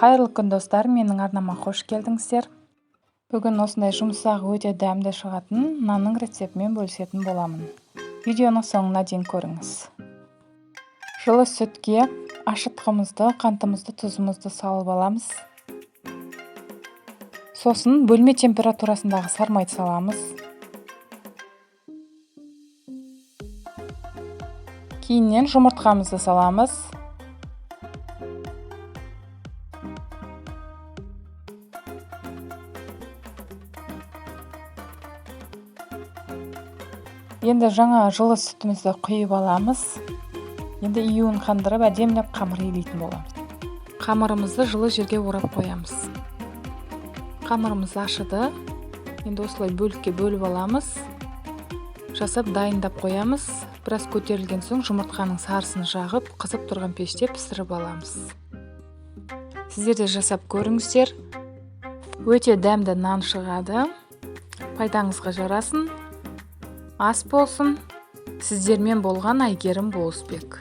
Қайырлы күн достар, менің арнама қош келдіңіздер. Бүгін осындай жұмсақ өте дәмді шығатын нанның рецептімен бөлісетін боламын. Видеоның соңына дейін көріңіз. Жылы сүтке ашытқымызды, қантымызды, тұзымызды салып аламыз. Сосын бөлме температурасындағы сармайды саламыз. Кейіннен жұмыртқамызды саламыз. Енді жаңа жылы сүтімізді құйып аламыз. Енді июін қандырып, әдемілеп қамыр илейтін боламыз. Қамырымызды жылы жерге орап қоямыз. Қамырымыз ашыды. Енді осылай бөлікке бөліп аламыз. Жасап дайындап қоямыз. Біраз көтерілген соң жұмыртқаның сарысын жағып, қызып тұрған пеште пісіріп аламыз. Сіздер де жасап көріңіздер. Өте дәмді нан шығады. Пайдаңызға жарасын. Ас болсын. Сіздермен болған Әйгерім Болысбек.